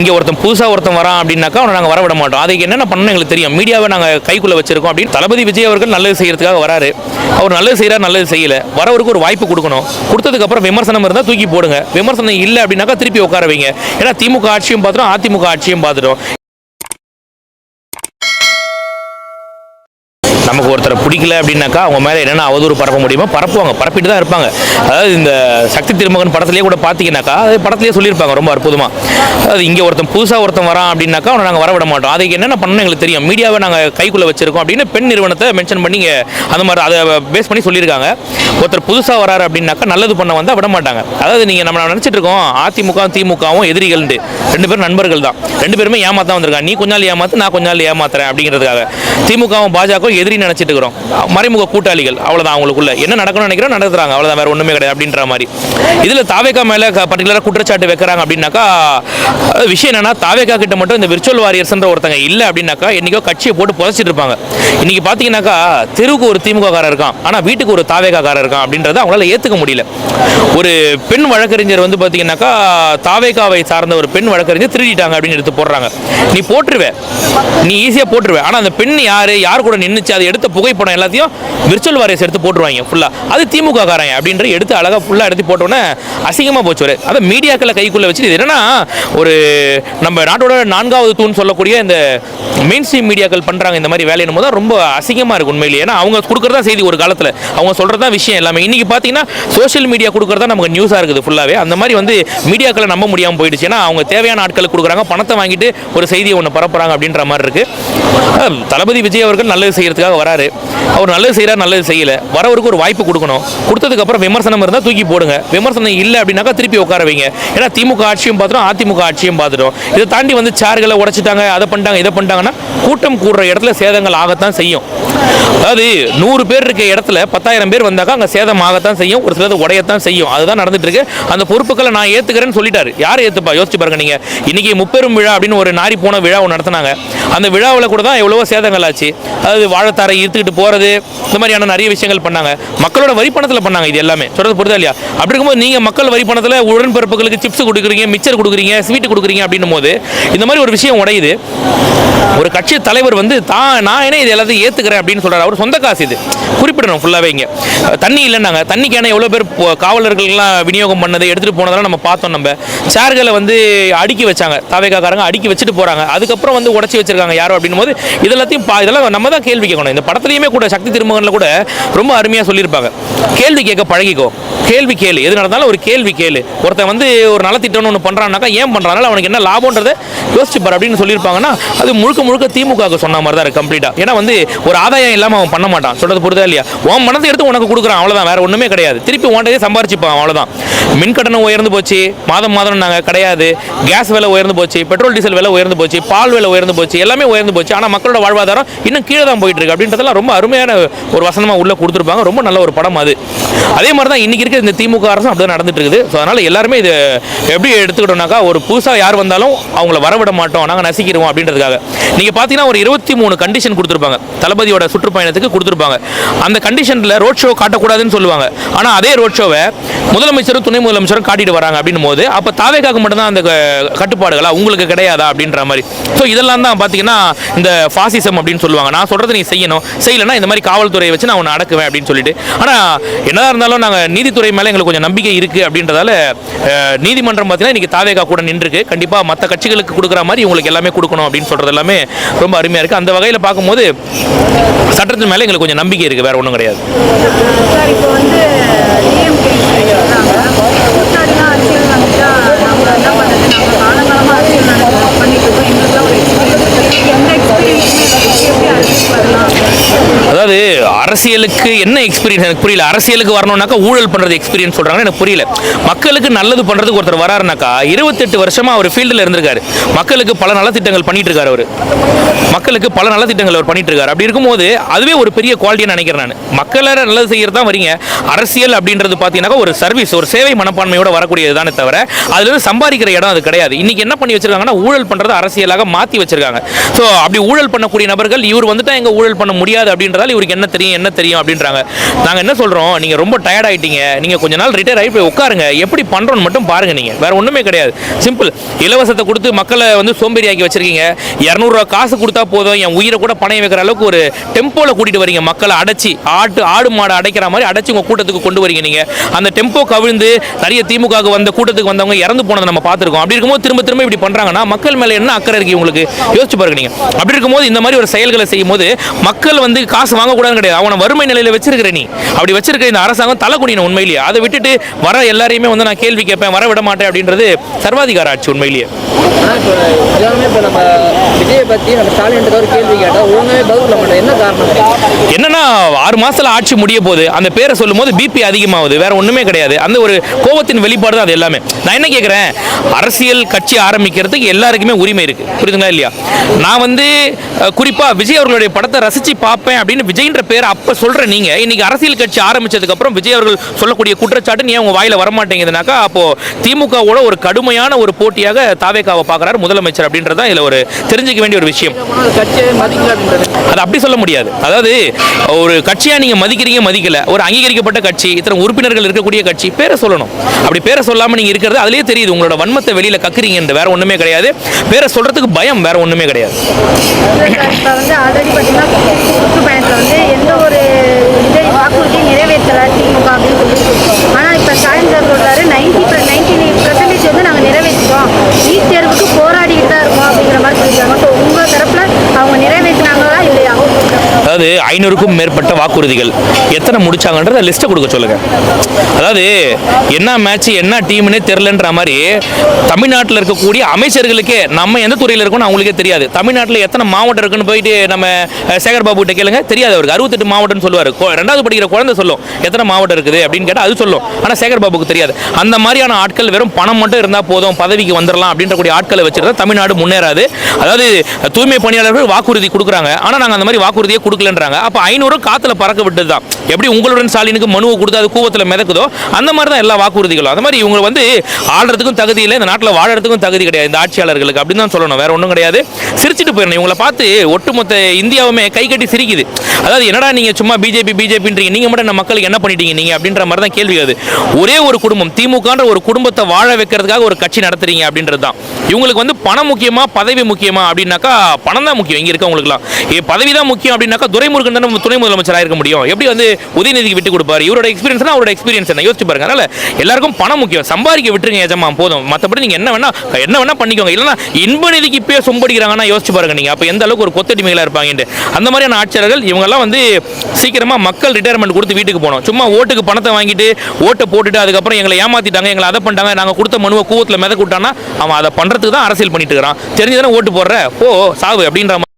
இங்கே ஒருத்தன் வரான் அப்படின்னாக்கா அவனை நாங்கள் வரவிட மாட்டோம். அதுக்கு என்னென்ன பண்ணணும் எங்களுக்கு தெரியும். மீடியாவை நாங்கள் கைக்குள்ளே வச்சிருக்கோம் அப்படின்னு தளபதி விஜய் அவர்கள் நல்லது செய்யறதுக்காக வராரு. அவர் நல்லது செய்கிறார், நல்லது செய்யலை. வரவருக்கு ஒரு வாய்ப்பு கொடுக்கணும். கொடுத்ததுக்கப்புறம் விமர்சனம் இருந்தால் தூக்கி போடுங்க. விமர்சனம் இல்லை அப்படின்னாக்கா திருப்பி உட்கார வைங்க. ஏன்னா திமுக ஆட்சியும் பார்த்துட்டோம், அதிமுக ஆட்சியும் பார்த்துட்டோம். நமக்கு ஒருத்தரை பிடிக்கல அப்படின்னாக்கா அவங்க மேலே என்னென்ன அவதூறு பரப்ப முடியுமோ பரப்புவாங்க, பரப்பிட்டு தான் இருப்பாங்க. அதாவது இந்த சக்தி திருமகன் படத்துலேயே கூட பார்த்தீங்கன்னாக்கா அது படத்துலேயே சொல்லியிருப்பாங்க ரொம்ப அற்புதமாக. அதாவது இங்கே ஒருத்தன் வரான் அப்படின்னாக்கா அவனை நாங்கள் வரவிட மாட்டோம். அதுக்கு என்னென்ன பண்ணணும் எங்களுக்கு தெரியும். மீடியாவை நாங்கள் கைக்குள்ளே வச்சிருக்கோம் அப்படின்னு பெண் நிறுவனத்தை மென்ஷன் பண்ணி அந்த மாதிரி அதை பேஸ் பண்ணி சொல்லியிருக்காங்க. ஒருத்தர் புதுசாக வராரு அப்படின்னாக்கா நல்லது பண்ண வந்தால் விட மாட்டாங்க. அதாவது நீங்கள் நம்ம நினச்சிட்டு இருக்கோம் அதிமுக திமுகவும் எதிரிகள்ண்டு, ரெண்டு பேரும் நண்பர்கள் தான். ரெண்டு பேருமே ஏமாத்தான் வந்திருக்காங்க. நீ கொஞ்ச நாள் ஏமாத்து, நான் கொஞ்ச நாள் ஏமாத்துறேன் அப்படிங்கிறதுக்காக. திமுகவும் பாஜகவும் எதிரி நினைச்சிட்டு இருக்கிறோம். மறைமுக கூட்டாளிகள், அவ்வளவுதான். அவங்களுக்குள்ள என்ன நடக்கணும்னு நினைக்கிறோம் நடத்துறாங்க, அவ்வளவுதான், வேற ஒண்ணுமே கிடையாது அப்படின்ற மாதிரி. இதுல தாவேகா மேல பர்டிகுலரா குற்றச்சாட்டு வைக்கிறாங்க அப்படின்னாக்கா விஷயம் என்னன்னா, தாவேகா கிட்ட மட்டும் இந்த விர்ச்சுவல் வாரியர்ஸ்ன்ற ஒருத்தங்க இல்ல அப்படின்னாக்கா என்னைக்கோ கட்சியை போட்டு புதைச்சிட்டு இருப்பாங்க. இன்னைக்கு பாத்தீங்கன்னாக்கா தெருவுக்கு ஒரு திமுக காரர் இருக்கான், ஆனா வீட்டுக்கு ஒரு தாவேகா காரர் இருக்கான் அப்படின்றத அவங்களால ஏத்துக்க முடியல. ஒரு பெண் வழக்கறிஞர் வந்து பாத்தீங்கன்னாக்கா தாவேகாவை சார்ந்த ஒரு பெண் வழக்கறிஞர் திருடிட்டாங்க அப்படின்னு எடுத்து போடுறாங்க. நீ போட்டுருவே, நீ ஈஸியா போட்டுருவே. ஆனா அந்த பெண் யார் கூட நின்னுச்சு, அதை எடுத்த புகைப்படம் எல்லாத்தையும் விர்ச்சுவல் வாரியர்ஸ் எடுத்து போட்டுருவாங்க ஃபுல்லா. அது திமுக காரங்க அப்படின்ற எடுத்து அழகா ஃபுல்லா எடுத்து போட்டோன்னே அசிங்கமா போச்சு. அதை மீடியாக்களை கைக்குள்ள வச்சு இது என்னன்னா, ஒரு நம்ம நாட்டோட 4வது தூண் சொல்லக்கூடிய இந்த மெயின் ஸ்ட்ரீம் மீடியாக்கள் பண்றாங்க இந்த மாதிரி வேலையும் போது ரொம்ப அசிங்கமா இருக்கு உண்மையிலேயே. ஏன்னா அவங்க கொடுக்கறதா செய்தி ஒரு காலத்துல, அவங்க சொல்றதா விஷயம் எல்லாமே. இன்னைக்கு பாத்தீங்கன்னா சோசியல் மீடியா கொடுக்கறதா நமக்கு நியூஸா இருக்குது ஃபுல்லாவே. அந்த மாதிரி வந்து மீடியாக்களை நம்ப முடியாம போயிடுச்சு. ஏன்னா அவங்க தேவையான ஆட்களுக்கு கொடுக்குறாங்க, பணத்தை வாங்கிட்டு ஒரு செய்தியை ஒன்று பரப்புறாங்க அப்படின்ற மாதிரி இருக்கு. தளபதி விஜய் அவர்கள் நல்லது செய்யறதுக்காக வராரு. அவர் நல்லது செய்கிறார், நல்லது செய்யலை. வரவருக்கு ஒரு வாய்ப்பு கொடுக்கணும். கொடுத்ததுக்கப்புறம் விமர்சனம் இருந்தால் தூக்கி போடுங்க. விமர்சனம் இல்லை அப்படின்னாக்கா திருப்பி உட்கார வைங்க. ஏன்னா திமுக ஆட்சியும் பார்த்துட்டோம், அதிமுக ஆட்சியும் பார்த்துட்டோம். இதை தாண்டி வந்து சேர்களை உடைச்சிட்டாங்க, அதை பண்ணிட்டாங்க, இதை பண்ணிட்டாங்கன்னா கூட்டம் கூடுற இடத்துல சேதங்கள் ஆகத்தான் செய்யும். அதாவது 100 பேர் இருக்க இடத்துல 10,000 பேர் வந்தாக்கா அங்கே சேதம் ஆகத்தான் செய்யும், ஒரு சிலது உடையத்தான் செய்யும். அதுதான் நடந்துட்டு இருக்கு. அந்த பொறுப்புகளை நான் ஏற்றுக்கிறேன்னு சொல்லிட்டாரு. யார் ஏற்றுப்பா? யோசிச்சு பாருங்க. நீங்கள் இன்னைக்கு முப்பெரும் விழா அப்படின்னு ஒரு நாரி போன விழா ஒன்று நடத்தினாங்க. அந்த விழாவில் கூட தான் எவ்வளவோ சேதங்கள் ஆச்சு. அதாவது வாழைத்தாரை ஈர்த்துக்கிட்டு போகிறது, இந்த மாதிரியான நிறைய விஷயங்கள் பண்ணாங்க. மக்களோட வரி பணத்தில் பண்ணாங்க. இது எல்லாமே சொல்றது புரியுதா இல்லையா? அப்படி இருக்கும்போது நீங்கள் மக்கள் வரி பணத்தில் உடன்பிறப்புகளுக்கு சிப்ஸ் கொடுக்குறீங்க, மிச்சர் கொடுக்குறீங்க, ஸ்வீட் கொடுக்குறீங்க அப்படின்னும் போது இந்த மாதிரி ஒரு விஷயம் உடையுது. ஒரு கட்சி தலைவர் வந்து நான் என்ன இது எல்லாத்தையும் ஏற்றுக்கிறேன் அப்படின்னு சொல்கிறார். அவர் சொந்த காசு இது குறிப்பிடணும் ஃபுல்லாகவே. இங்கே தண்ணி இல்லைன்னாங்க, தண்ணிக்கான எவ்வளோ பேர் காவலர்கள்லாம் விநியோகம் பண்ணதை எடுத்துகிட்டு போனதெல்லாம் நம்ம பார்த்தோம். நம்ம சேர்களை வந்து அடுக்கி வச்சாங்க, தாவேகாக்காரங்க அடுக்கி வச்சுட்டு போகிறாங்க. அதுக்கப்புறம் வந்து உடச்சி வச்சிருக்காங்க யாரோ அப்படின்னும் போது இதெல்லாம் நம்ம தான் கேள்வி கேட்கணும். இந்த படத்துலையுமே கூட சக்தி திருமகனில் கூட ரொம்ப அருமையாக சொல்லியிருப்பாங்க. கேள்வி கேட்க பழகிக்கோ, கேள்வி கேளு, எது நடந்தாலும் ஒரு கேள்வி கேளு. ஒருத்தன் வந்து ஒரு நலத்திட்டம்னு ஒன்று பண்ணுறான்னாக்கா ஏன் பண்ணுறாங்க, அவனுக்கு என்ன லாபம்ன்றதை யோசிச்சு பாரு அப்படின்னு சொல்லியிருப்பாங்கன்னா அது முழுக்க திமுக சொன்ன மாதிரி தான் இருக்கு கம்ப்ளீட்டா. ஏன்னா வந்து ஒரு ஆதாயம் இல்லாமல் அவன் பண்ண மாட்டான். சொல்றது புரியுதா இல்லையா? உன் மனத்தை எடுத்து உனக்கு கொடுக்குறான், அவ்வளோதான், வேற ஒன்றுமே கிடையாது. திருப்பி உன்கிட்டே சம்பாரிச்சுப்பான், அவ்வளோதான். மின் கட்டணம் உயர்ந்து போச்சு, மாதம் நாங்கள் கிடையாது. கேஸ் விலை உயர்ந்து போச்சு, பெட்ரோல் டீசல் விலை உயர்ந்து போச்சு, பால் விலை உயர்ந்து போச்சு, எல்லாமே உயர்ந்து போச்சு. ஆனால் மக்களோட வாழ்வாதாரம் இன்னும் கீழே தான் போயிட்டு இருக்கு அப்படின்றதெல்லாம் ரொம்ப அருமையான ஒரு வசனமாக உள்ள கொடுத்துருப்பாங்க. ரொம்ப நல்ல ஒரு படம் அது. அதே மாதிரி தான் இன்னைக்கு இருக்க இந்த திமுக அரசும் அப்படிதான் நடந்துட்டு இருக்குது. ஸோ அதனால எல்லாருமே இது எப்படி எடுத்துக்கிட்டோம்னாக்கா, ஒரு புதுசாக யார் வந்தாலும் அவங்கள வரவிட மாட்டோம், நாங்கள் நசிக்கிறோம் அப்படின்றதுக்காக. நீங்கள் பார்த்தீங்கன்னா ஒரு 23 கண்டிஷன் கொடுத்துருப்பாங்க, தளபதியோட சுற்றுப்பயணத்துக்கு கொடுத்துருப்பாங்க. அந்த கண்டிஷனில் ரோட் ஷோ காட்டக்கூடாதுன்னு சொல்லுவாங்க. ஆனால் அதே ரோட் ஷோவை முதலமைச்சரும் துணை முதலமைச்சரும் காட்டிட்டு வராங்க அப்படின்னும் போது அப்போ தாவேகாக்கு மட்டும்தான் அந்த கட்டுப்பாடுகளா, உங்களுக்கு கிடையாதா அப்படின்ற மாதிரி. ஸோ இதெல்லாம் தான் பார்த்தீங்கன்னா இந்த ஃபாசிசம் அப்படின்னு சொல்லுவாங்க. நான் சொல்கிறது நீ செய்யணும், செய்யலைன்னா இந்த மாதிரி காவல்துறையை வச்சு நான் உன்னை அடக்குவேன் அப்படின்னு சொல்லிட்டு. ஆனால் என்னதான் இருந்தாலும் நாங்கள் நீதித்துறை மேலே எங்களுக்கு கொஞ்சம் நம்பிக்கை இருக்குது அப்படின்றதால நீதிமன்றம் பார்த்தீங்கன்னா இன்றைக்கி தாவேகா கூட நின்றுருக்கு. கண்டிப்பாக மற்ற கட்சிகளுக்கு கொடுக்குற மாதிரி உங்களுக்கு எல்லாமே கொடுக்கணும் அப்படின்னு சொல்கிறது எல்லாமே ரொம்ப அருமையாக இருக்குது. அந்த வகையில் பார்க்கும்போது சட்டத்தின் மேலே எங்களுக்கு கொஞ்சம் நம்பிக்கை இருக்குது, வேற ஒன்றும் கிடையாது. அதாவது அரசியலுக்கு என்ன எக்ஸ்பீரியன்ஸ் எனக்கு புரியல. அரசியலுக்கு வரணும்னாக்கா ஊழல் பண்றது எக்ஸ்பீரியன்ஸ் சொல்றாங்க, எனக்கு புரியல. மக்களுக்கு நல்லது பண்றதுக்கு ஒருத்தர் வராருனாக்கா 28 வருஷமா அவர் ஃபீல்டில் இருந்திருக்காரு. மக்களுக்கு பல நலத்திட்டங்கள் பண்ணிட்டு இருக்காரு. அவர் மக்களுக்கு பல நலத்திட்டங்கள் அவர் பண்ணிட்டு இருக்காரு. அப்படி இருக்கும்போது அதுவே ஒரு பெரிய குவாலிட்டியா நினைக்கிறேன் நான். மக்களை நல்லது செய்யறது தான் வரீங்க. அரசியல் அப்படின்றது பார்த்தீங்கன்னா ஒரு சர்வீஸ், ஒரு சேவை மனப்பான்மையோட வரக்கூடியது தானே தவிர அதுல இருந்து சம்பாதிக்கிற இடம் அது கிடையாது. இன்னைக்கு என்ன பண்ணி வச்சிருக்காங்கன்னா ஊழல் பண்றது அரசியலாக மாற்றி வச்சிருக்காங்க. ஸோ அப்படி ஊழல் பண்ணக்கூடிய நபர்கள் இவர் வந்துட்டா எங்க ஊழல் பண்ண முடியாது அப்படின்றதால இவருக்கு என்ன தெரியும், என்ன தெரியும் அப்படின்றாங்க. நாங்கள் என்ன சொல்கிறோம், நீங்கள் ரொம்ப டயர்ட் ஆகிட்டீங்க, நீங்கள் கொஞ்ச நாள் ரிட்டையர் ஆகி போய் உட்காருங்க, எப்படி பண்ணுறோன்னு மட்டும் பாருங்கள். நீங்கள் வேறு ஒன்றுமே கிடையாது. சிம்பிள். இலவசத்தை கொடுத்து மக்களை வந்து சோம்பேறியாக்கி வச்சிருக்கீங்க. 200 ரூபா காசு கொடுத்தா போதும், என் உயிரை கூட பணையம் வைக்கிற அளவுக்கு ஒரு டெம்போவில் கூட்டிகிட்டு வரீங்க. மக்களை அடைச்சி ஆடு மாடு அடைக்கிற மாதிரி அடைச்சி உங்கள் கூட்டத்துக்கு கொண்டு வரீங்க. நீங்கள் அந்த டெம்போ கவிழ்ந்து நிறைய திமுகவுக்கு வந்த கூட்டத்துக்கு வந்தவங்க இறந்து போனதை நம்ம பார்த்துருக்கோம். அப்படி இருக்கும்போது திரும்ப திரும்ப இப்படி பண்ணுறாங்கன்னா மக்கள் மேலே என்ன அக்கறை இருக்கு உங்களுக்கு? யோசிச்சு பாருங்க. நீங்கள் அப்படி இருக்கும்போது இந்த மாதிரி ஒரு செயல்களை செய்யும் போது மக்கள் வந்து காசு வாங்கக்கூடாதுன்னு கிடையாது, அவனை வறுமை நிலையில் வச்சிருக்கிற நீ அப்படி வச்சிருக்கிற இந்த அரசாங்கம் தலை குனியணும் உண்மையிலேயே. அதை விட்டுட்டு வர எல்லாரையுமே வந்து நான் கேள்வி கேட்பேன், வர விட மாட்டேன் அப்படின்றது சர்வாதிகார ஆட்சி உண்மையிலேயே. இப்போ நம்ம விஜயை பற்றி நம்ம ஸ்டாலின் ஒரு கேள்வி கேட்டால் ஒழுங்காவே பதில் சொல்ல மாட்டேன். என்ன காரணம்? என்னன்னா 6 மாசத்துல ஆட்சி முடிய போகுது, அந்த பேரை சொல்லும் போது பிபி அதிகமாகுது, வேற ஒண்ணுமே கிடையாது. அந்த ஒரு கோபத்தின் வெளிப்பாடு தான் அது எல்லாமே. நான் என்ன கேட்குறேன், அரசியல் கட்சி ஆரம்பிக்கிறதுக்கு எல்லாருக்குமே உரிமை இருக்கு, புரியுதுங்களா இல்லையா? நான் வந்து குறிப்பா விஜய் அவர்களுடைய படத்தை ரசிச்சு பார்ப்பேன் அப்படின்னு விஜய்ன்ற பேரை அப்ப சொல்ற நீங்க இன்னைக்கு அரசியல் கட்சி ஆரம்பிச்சதுக்கு அப்புறம் விஜய் அவர்கள் சொல்லக்கூடிய குற்றச்சாட்டு நீ உங்க வாயில வரமாட்டேங்குதுனாக்கா, அப்போ திமுகவோட ஒரு கடுமையான ஒரு போட்டியாக தாவேகாவை பார்க்கறாரு முதலமைச்சர் அப்படின்றதா இதுல ஒரு தெரிஞ்சுக்க வேண்டிய ஒரு விஷயம். அது அப்படி சொல்ல முடியாது. அதாவது ஒரு கட்சியா நீங்க மதிக்கிறீங்க மதிக்கல, ஒரு அங்கீகரிக்கப்பட்ட கட்சி, இத்தனை உறுப்பினர்கள் இருக்கக்கூடிய கட்சி, பேரை சொல்லணும். அப்படி பேரை சொல்லாம நீங்க இருக்கிறது அதுலயே தெரியுது உங்களோட வன்மத்தை வெளியில கக்குறீங்க. வேற ஒண்ணுமே கிடையாது. பேரை சொல்றதுக்கு பயம், வேற ஒண்ணுமே கிடையாது. இப்போ வந்து ஆல்ரெடி பார்த்தீங்கன்னா சுற்றுப்பயணத்தில் வந்து எந்த ஒரு வாக்குறுதியும் நிறைவேற்றலை திமுக அப்படின்னு சொல்லிட்டு, ஆனால் இப்போ ஸ்டாலின் சார் சொல்கிறாரு 99% வந்து நாங்கள் நிறைவேற்றிட்டோம், நீட் தேர்வுக்கு போராடிக்கிட்டு தான் இருக்கோம் அப்படிங்கிற மாதிரி சொல்லியிருக்காங்க. ஸோ உங்கள் தரப்பில் அவங்க நிறைவேற்றினாங்களா இல்லையா? அதாவது 500க்கும் மேற்பட்ட வாக்குறுதிகள் எத்தனை முடிச்சாங்கன்றத லிஸ்ட்டை கொடுக்க சொல்லுங்க. அதாவது என்ன மேட்ச் என்ன டீம்னே தெரிலன்ற மாதிரி தமிழ்நாட்டில் இருக்கக்கூடிய அமைச்சர்களுக்கே நம்ம எந்த துறையில் இருக்கோம்னு அவங்களுக்கே தெரியாது. தமிழ்நாட்டில் எத்தனை மாவட்டம் இருக்குன்னு போயிட்டு நம்ம சேகர் பாபு கிட்ட கேளுங்க, தெரியாது அவருக்கு. 68 மாவட்டம்னு சொல்லுவார். 2வது படிக்கிற குழந்தை சொல்லும் எத்தனை மாவட்டம் இருக்குது அப்படின்னு கேட்டால் அது சொல்லும். ஆனால் சேகர் பாபுக்கு தெரியாது. அந்த மாதிரியான ஆட்கள் வெறும் பணம் மட்டும் இருந்தால் போதும், பதவிக்கு வந்துடலாம் அப்படின்ற கூடிய ஆட்களை வச்சுருந்தா தமிழ்நாடு முன்னேறாது. அதாவது தூய்மை பணியாளர்கள் வாக்குறுதி கொடுக்குறாங்க, ஆனால் நாங்கள் அந்த மாதிரி வாக்குறுதியை கொடுக்கலன்றாங்க. அப்போ 500 காத்துல பறக்க விட்டது தான். எப்படி உங்களுடன் ஸ்டாலினுக்கு மனுவை கொடுத்து அது கூவத்தில் மிதக்குதோ அந்த மாதிரி தான் எல்லா வாக்குறுதிகளும். அந்த மாதிரி இவங்க வந்து ஆள்றதுக்கும் தகுதி இல்லை, இந்த நாட்டில் வாழறதுக்கும் தகுதி கிடையாது இந்த ஆட்சியாளர்களுக்கு அப்படின்னு தான் சொல்லணும். வேற ஒன்றும் கிடையாது. சிரிச்சுட்டு போயிடணும். இவங்களை பார்த்து ஒட்டுமொத்த இந்தியாவுமே கை கட்டி சிரிக்குது. அதாவது என்னடா நீங்க சும்மா பிஜேபின்றீங்க, நீங்க மட்டும் நம்ம மக்களுக்கு என்ன பண்ணிட்டீங்க நீங்க அப்படின்ற மாதிரி தான் கேள்வி அது. ஒரே ஒரு குடும்பம் திமுகன்ற ஒரு குடும்பத்தை வாழ வைக்கிறதுக்காக ஒரு கட்சி நடத்துறீங்க அப்படின்றது தான். இவங்களுக்கு வந்து பணம் முக்கியமா பதவி முக்கியமா அப்படின்னாக்கா பணம் தான் முக்கியம். இங்க இருக்கவங்களுக்குலாம் பதவி தான் முக்கியம் அப்படின்னாக்கா துரைமுருகன் தானே துணை முதலமைச்சராக இருக்க முடியும். எப்படி வந்து உதயநிதிக்கு விட்டு கொடுப்பாரு? இவரோட எக்ஸ்பீரியன்ஸ் அவரோட எக்ஸ்பீரியன்ஸ் என்ன யோசிச்சு பாருங்க. அதனால எல்லாருக்கும் பணம் முக்கியம். சம்பாதிக்க விட்டுருங்க எஜமா போதும். மற்றபடி நீங்க என்ன வேணா பண்ணிக்கோங்க. இல்லைன்னா இன்ப நிதிக்கு இப்பயே சொம்படிக்கிறாங்கன்னா யோசிச்சு பாருங்க நீங்க அப்ப எந்த அளவுக்கு ஒரு கொத்தடிமைகளா இருப்பாங்க. அந்த மாதிரியான ஆட்சியர்கள் இவங்கெல்லாம் வந்து சீக்கிரமா மக்கள் ரிட்டையர்மெண்ட் கொடுத்து வீட்டுக்கு போகணும். சும்மா ஓட்டுக்கு பணத்தை வாங்கிட்டு ஓட்டை போட்டுட்டு அதுக்கப்புறம் எங்களை ஏமாத்திட்டாங்க, எங்களை அதை பண்ணிட்டாங்க, நாங்கள் கொடுத்த மனுவை கூவத்தில் மிதக்க விட்டான்னா அவன் அதை பண்றதுக்கு தான் அரசியல் பண்ணிட்டு இருக்கிறான். தெரிஞ்சுதானே ஓட்டு போடுற, போ சாவு அப்படின்ற